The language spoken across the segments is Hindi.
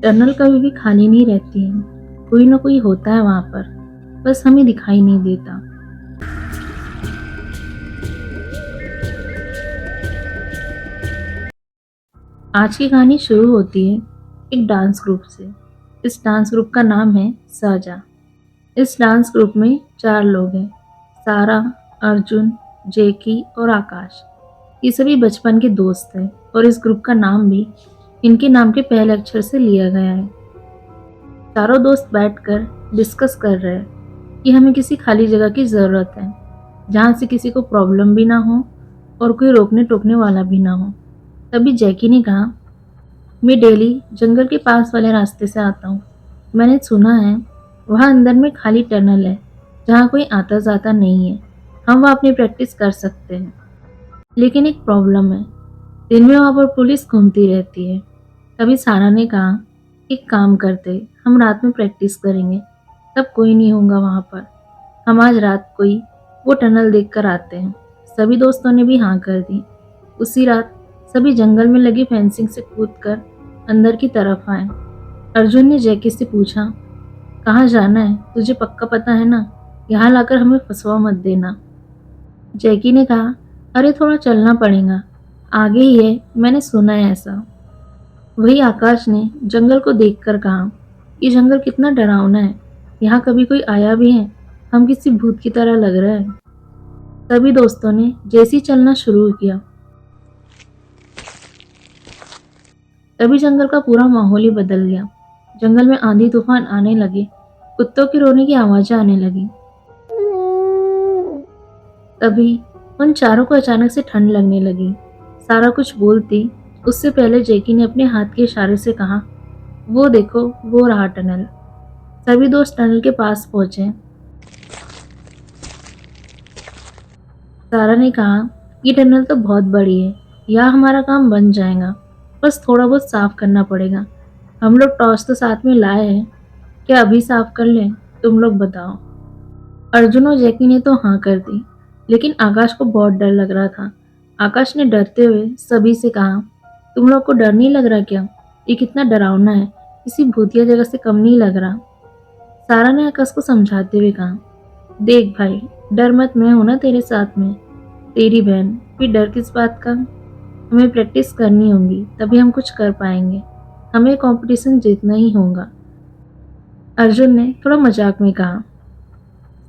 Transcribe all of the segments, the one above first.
टनल कभी भी खाली नहीं रहती है। कोई ना कोई होता है वहां पर, बस हमें दिखाई नहीं देता। आज की कहानी शुरू होती है एक डांस ग्रुप से। इस डांस ग्रुप का नाम है साजा। इस डांस ग्रुप में 4 लोग हैं, सारा, अर्जुन, जैकी और आकाश। ये सभी बचपन के दोस्त हैं और इस ग्रुप का नाम भी इनके नाम के पहले अक्षर से लिया गया है। चारों दोस्त बैठकर डिस्कस कर रहे हैं कि हमें किसी खाली जगह की ज़रूरत है, जहाँ से किसी को प्रॉब्लम भी ना हो और कोई रोकने टोकने वाला भी ना हो। तभी जैकी ने कहा, मैं डेली जंगल के पास वाले रास्ते से आता हूँ। मैंने सुना है वहाँ अंदर में खाली टनल है, जहाँ कोई आता जाता नहीं है। हम वहाँ अपनी प्रैक्टिस कर सकते हैं। लेकिन एक प्रॉब्लम है, दिन में वहाँ पर पुलिस घूमती रहती है। तभी सारा ने कहा, एक काम करते, हम रात में प्रैक्टिस करेंगे, तब कोई नहीं होगा वहाँ पर। हम आज रात को ही वो टनल देख कर आते हैं। सभी दोस्तों ने भी हाँ कर दी। उसी रात सभी जंगल में लगी फेंसिंग से कूदकर अंदर की तरफ आए। अर्जुन ने जैकी से पूछा, कहाँ जाना है, तुझे पक्का पता है ना? यहाँ लाकर हमें फंसवा मत देना। जैकी ने कहा, अरे थोड़ा चलना पड़ेगा, आगे ही है, मैंने सुना है ऐसा। वही आकाश ने जंगल को देखकर कहा, ये जंगल कितना डरावना है, यहाँ कभी कोई आया भी है? हम किसी भूत की तरह लग रहे हैं। सभी दोस्तों ने जैसे ही चलना शुरू किया, तभी जंगल का पूरा माहौल ही बदल गया। जंगल में आंधी तूफान आने लगे, कुत्तों के रोने की आवाजें आने लगी। तभी उन चारों को अचानक से ठंड लगने लगी। सारा कुछ बोलती उससे पहले जैकी ने अपने हाथ के इशारे से कहा, वो देखो, वो रहा टनल। सभी दोस्त टनल के पास पहुंचे। सारा ने कहा, ये टनल तो बहुत बड़ी है, यहाँ हमारा काम बन जाएगा, बस थोड़ा बहुत साफ करना पड़ेगा। हम लोग टॉर्च तो साथ में लाए हैं, क्या अभी साफ कर लें? तुम लोग बताओ। अर्जुन और जैकी ने तो हाँ कर दी, लेकिन आकाश को बहुत डर लग रहा था। आकाश ने डरते हुए सभी से कहा, तुम लोग को डर नहीं लग रहा क्या? ये कितना डरावना है, किसी भूतिया जगह से कम नहीं लग रहा। सारा ने आकाश को समझाते हुए कहा, देख भाई, डर मत, मैं हूं ना तेरे साथ में, तेरी बहन, फिर डर किस बात का? हमें प्रैक्टिस करनी होगी, तभी हम कुछ कर पाएंगे। हमें कंपटीशन जीतना ही होगा। अर्जुन ने थोड़ा मजाक में कहा,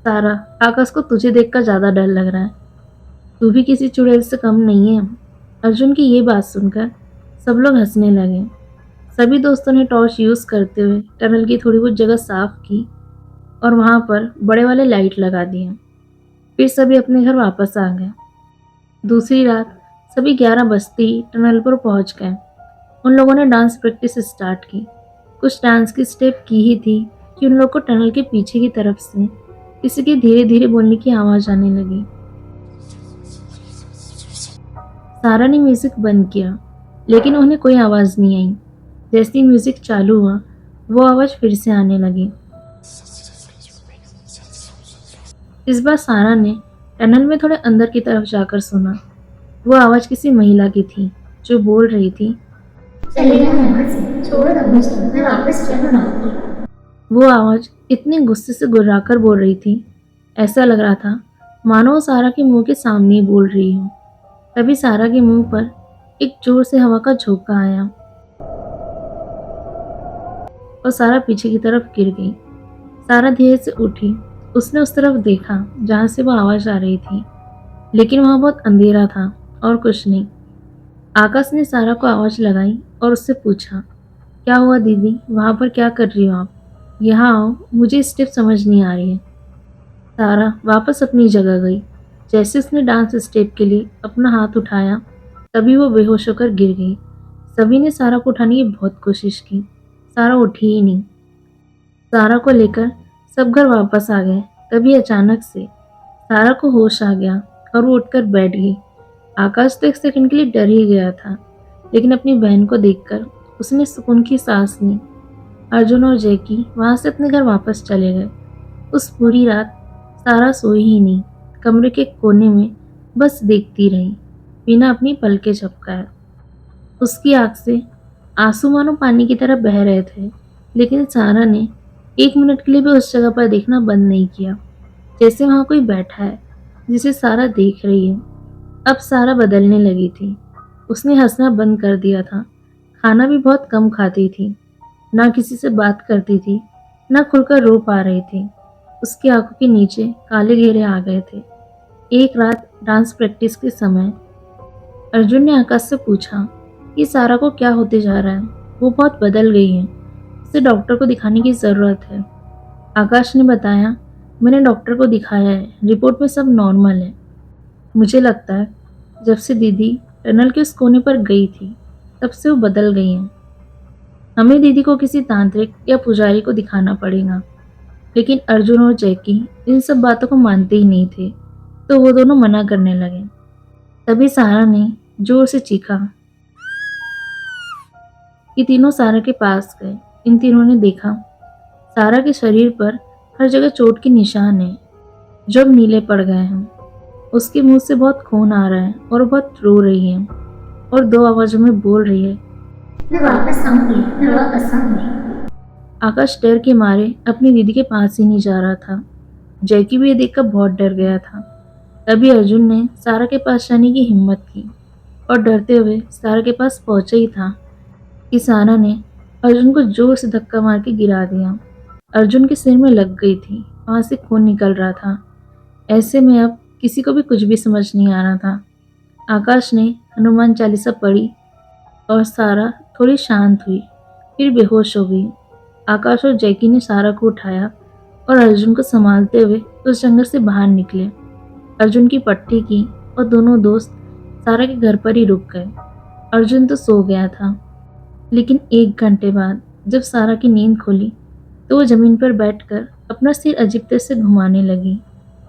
सारा, आकाश को तुझे देखकर ज्यादा डर लग रहा है, तू भी किसी चुड़ैल से कम नहीं है। अर्जुन की ये बात सुनकर सब लोग हंसने लगे। सभी दोस्तों ने टॉर्च यूज करते हुए टनल की थोड़ी बहुत जगह साफ की और वहां पर बड़े वाले लाइट लगा दिए। फिर सभी अपने घर वापस आ गए। दूसरी रात सभी 11 बजते ही टनल पर पहुंच गए। उन लोगों ने डांस प्रैक्टिस स्टार्ट की। कुछ डांस की स्टेप की ही थी कि उन लोग को टनल के पीछे की तरफ से किसी के धीरे धीरे बोलने की आवाज आने लगी। सारा ने म्यूजिक बंद किया, लेकिन उन्हें कोई आवाज नहीं आई। जैसे ही म्यूजिक चालू हुआ, वो आवाज फिर से आने लगी। इस बार सारा ने टनल में थोड़े अंदर की तरफ जाकर सुना। वो आवाज किसी महिला की थी, जो बोल रही थी, चलेगा ना यहाँ से, छोड़ दो मुझे, मैं वापस चलूँ ना। वो आवाज इतने गुस्से से गुर्राकर बोल रही थी, ऐसा लग रहा था मानो वो सारा के मुंह के सामने ही बोल रही हो। तभी सारा के मुंह पर एक जोर से हवा का झोंका आया और सारा पीछे की तरफ गिर गई। सारा धीरे से उठी। उसने उस तरफ देखा जहां से वो आवाज आ रही थी, लेकिन वहां बहुत अंधेरा था और कुछ नहीं। आकाश ने सारा को आवाज लगाई और उससे पूछा, क्या हुआ दीदी, वहां पर क्या कर रही हो आप? यहाँ आओ, मुझे स्टेप समझ नहीं आ रही है। सारा वापस अपनी जगह गई। जैसे उसने डांस स्टेप के लिए अपना हाथ उठाया, तभी वो बेहोश होकर गिर गई। सभी ने सारा को उठाने की बहुत कोशिश की, सारा उठी ही नहीं। सारा को लेकर सब घर वापस आ गए। तभी अचानक से सारा को होश आ गया और वो उठकर बैठ गई। आकाश तो एक सेकंड के लिए डर ही गया था, लेकिन अपनी बहन को देखकर उसने सुकून की सांस ली। अर्जुन और जैकी वहां से अपने घर वापस चले गए। उस पूरी रात सारा सोई ही नहीं, कमरे के कोने में बस देखती रही, बिना अपनी पलकें झपकाए। उसकी आंख से आंसू मानो पानी की तरह बह रहे थे, लेकिन सारा ने 1 मिनट के लिए भी उस जगह पर देखना बंद नहीं किया, जैसे वहां कोई बैठा है जिसे सारा देख रही है। अब सारा बदलने लगी थी। उसने हंसना बंद कर दिया था, खाना भी बहुत कम खाती थी, ना किसी से बात करती थी, ना खुलकर रो पा रही थी। उसकी आंखों के नीचे काले घेरे आ गए थे। एक रात डांस प्रैक्टिस के समय अर्जुन ने आकाश से पूछा कि सारा को क्या होते जा रहा है। वो बहुत बदल गई है, उसे डॉक्टर को दिखाने की ज़रूरत है। आकाश ने बताया, मैंने डॉक्टर को दिखाया है, रिपोर्ट में सब नॉर्मल है। मुझे लगता है जब से दीदी टनल के उस कोने पर गई थी, तब से वो बदल गई हैं। हमें दीदी को किसी तांत्रिक या पुजारी को दिखाना पड़ेगा। लेकिन अर्जुन और जैकी इन सब बातों को मानते ही नहीं थे, तो वो दोनों मना करने लगे। तभी सारा ने जोर से चीखा। ये तीनों सारा के पास गए। इन तीनों ने देखा सारा के शरीर पर हर जगह चोट के निशान हैं, जो अब नीले पड़ गए हैं। उसके मुंह से बहुत खून आ रहा है और वो बहुत रो रही है और 2 आवाजों में बोल रही है, मैं वापस आऊंगी, मैं वापस आऊंगी। आकाश डर के मारे अपनी दीदी के पास ही नहीं जा रहा था। जैकी भी ये देखकर बहुत डर गया था। तभी अर्जुन ने सारा के पास जाने की हिम्मत की और डरते हुए सारा के पास पहुंचा ही था कि सारा ने अर्जुन को जोर से धक्का मार के गिरा दिया। अर्जुन के सिर में लग गई थी, वहां से खून निकल रहा था। ऐसे में अब किसी को भी कुछ भी समझ नहीं आ रहा था। आकाश ने हनुमान चालीसा पढ़ी और सारा थोड़ी शांत हुई, फिर बेहोश हो गई। आकाश और जैकी ने सारा को उठाया और अर्जुन को संभालते हुए उस जंगल से बाहर निकले। अर्जुन की पट्टी की और दोनों दोस्त सारा के घर पर ही रुक गए। अर्जुन तो सो गया था, लेकिन 1 घंटे बाद जब सारा की नींद खुली तो वो जमीन पर बैठकर अपना सिर अजीब तरह से घुमाने लगी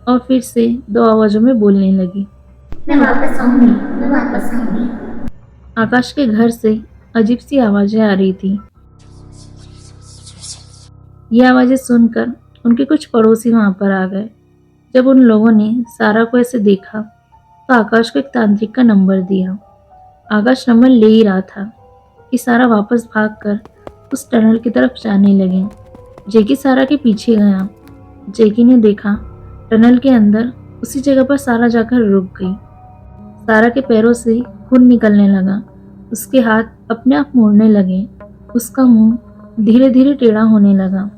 और फिर से 2 आवाजों में बोलने लगी, मैं वापस आऊंगी, मैं वापस आऊंगी। आकाश के घर से अजीब सी आवाजें आ रही थी। ये आवाजें सुनकर उनके कुछ पड़ोसी वहां पर आ गए। जब उन लोगों ने सारा को ऐसे देखा तो आकाश को एक तांत्रिक का नंबर दिया। आकाश नंबर ले ही रहा था कि सारा वापस भागकर उस टनल की तरफ जाने लगे। जैकी सारा के पीछे गया। जैकी ने देखा टनल के अंदर उसी जगह पर सारा जाकर रुक गई। सारा के पैरों से खून निकलने लगा। उसके हाथ अपने आप मुड़ने लगे। उसका मुंह धीरे धीरे टेढ़ा होने लगा।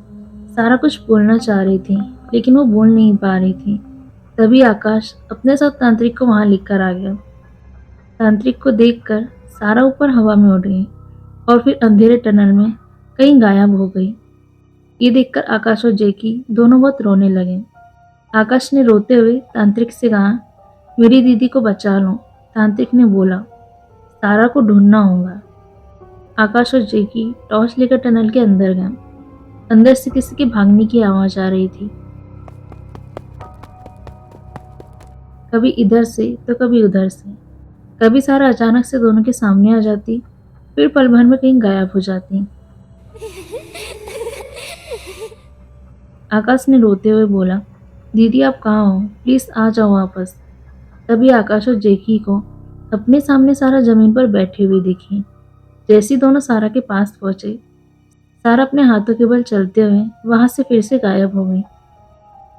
सारा कुछ बोलना चाह रही थी, लेकिन वो बोल नहीं पा रही थी। तभी आकाश अपने साथ तांत्रिक को वहां लेकर आ गया। तांत्रिक को देखकर सारा ऊपर हवा में उड़ गई और फिर अंधेरे टनल में कहीं गायब हो गई। ये देखकर आकाश और जैकी दोनों बहुत रोने लगे। आकाश ने रोते हुए तांत्रिक से कहा, मेरी दीदी को बचा लो। तांत्रिक ने बोला, सारा को ढूंढना होगा। आकाश और जैकी टॉर्च लेकर टनल के अंदर गए। अंदर से किसी के भागने की आवाज आ रही थी, कभी इधर से तो कभी उधर से। कभी सारा अचानक से दोनों के सामने आ जाती, फिर पल भर में कहीं गायब हो जाती। आकाश ने रोते हुए बोला, दीदी आप कहाँ हो, प्लीज आ जाओ वापस। तभी आकाश और जैकी को अपने सामने सारा जमीन पर बैठी हुई दिखी। जैसे ही दोनों सारा के पास पहुंचे, सारा अपने हाथों के बल चलते हुए वहां से फिर से गायब हो गई।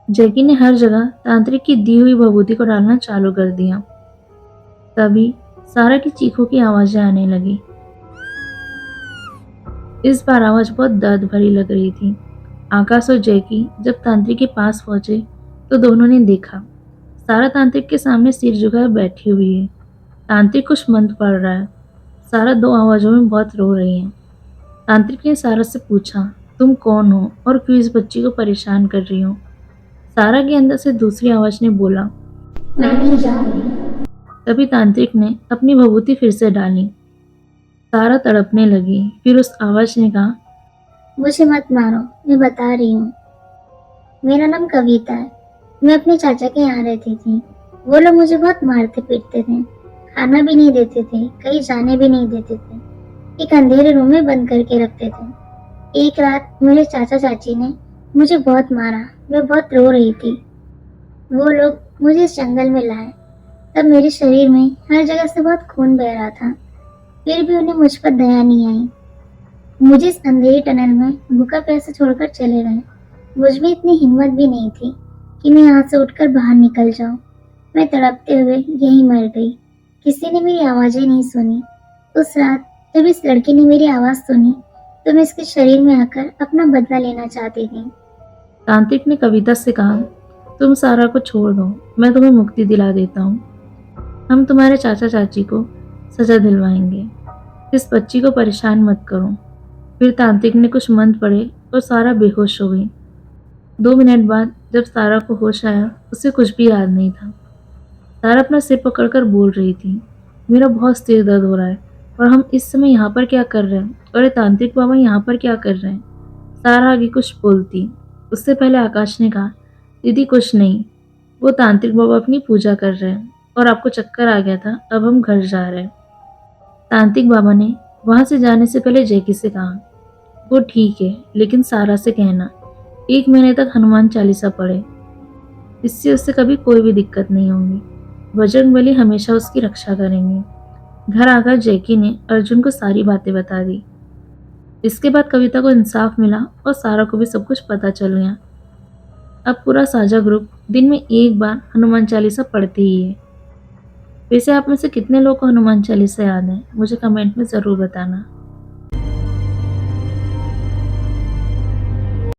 जैकी ने हर जगह तांत्रिक की दी हुई भभूति को डालना चालू कर दिया। तभी सारा की चीखों की आवाजें आने लगी। इस बार आवाज बहुत दर्द भरी लग रही थी। आकाश और जैकी जब तांत्रिक के पास पहुंचे तो दोनों ने देखा सारा तांत्रिक के सामने सिर झुकाए बैठी हुई है। तांत्रिक कुछ मंत्र पढ़ रहा है। सारा 2 आवाजों में बहुत रो रही है। तांत्रिक ने सारा से पूछा, तुम कौन हो और क्यों इस बच्ची को परेशान कर रही हो। सारा के अंदर से दूसरी आवाज ने बोला, मैं नहीं जाऊंगी। तभी तांत्रिक ने अपनी भभूति फिर से डाली। सारा तड़पने लगी। फिर उस आवाज ने कहा, मुझे मत मारो, मैं बता रही हूँ। मेरा नाम कविता है। मैं अपने चाचा के यहाँ रहती थी। वो लोग मुझे बहुत मारते पीटते थे, खाना भी नहीं देते थे, कहीं जाने भी नहीं देते थे, एक अंधेरे रूम में बंद करके रखते थे। एक रात मेरे चाचा चाची ने मुझे बहुत मारा। मैं बहुत रो रही थी। वो लोग मुझे इस जंगल में लाए। तब मेरे शरीर में हर जगह से बहुत खून बह रहा था। फिर भी उन्हें मुझ पर दया नहीं आई। मुझे इस अंधेरे टनल में भूखा प्यासा छोड़कर चले गए। मुझ में इतनी हिम्मत भी नहीं थी कि मैं यहाँ से उठकर बाहर निकल जाऊं। मैं तड़पते हुए यहीं मर गई। किसी ने मेरी आवाजें नहीं सुनी। उस रात जब इस लड़की ने मेरी आवाज सुनी तो मैं इसके शरीर में आकर अपना बदला लेना चाहती थी। तांत्रिक ने कविता से कहा, तुम सारा को छोड़ दो, मैं तुम्हें मुक्ति दिला देता हूँ। हम तुम्हारे चाचा चाची को सजा दिलवाएंगे। इस बच्ची को परेशान मत करो। फिर तांत्रिक ने कुछ मंत्र पढ़े और सारा बेहोश हो गई। 2 मिनट बाद जब सारा को होश आया, उसे कुछ भी याद नहीं था। सारा अपना सिर पकड़कर बोल रही थी, मेरा बहुत सिर दर्द हो रहा है और हम इस समय यहाँ पर क्या कर रहे हैं, और ये तांत्रिक बाबा यहाँ पर क्या कर रहे हैं। सारा आगे कुछ बोलती, उससे पहले आकाश ने कहा, दीदी कुछ नहीं, वो तांत्रिक बाबा अपनी पूजा कर रहे हैं और आपको चक्कर आ गया था, अब हम घर जा रहे हैं। तांत्रिक बाबा ने वहां से जाने से पहले जैकी से कहा, वो ठीक है, लेकिन सारा से कहना 1 महीने तक हनुमान चालीसा पढ़े। इससे उससे कभी कोई भी दिक्कत नहीं होगी। बजरंगबली हमेशा उसकी रक्षा करेंगे। घर आकर जैकी ने अर्जुन को सारी बातें बता दी। इसके बाद कविता को इंसाफ मिला और सारा को भी सब कुछ पता चल गया। अब पूरा साझा ग्रुप दिन में एक बार हनुमान चालीसा पढ़ते ही है। वैसे आप में से कितने लोगों को हनुमान चालीसा याद है, मुझे कमेंट में ज़रूर बताना।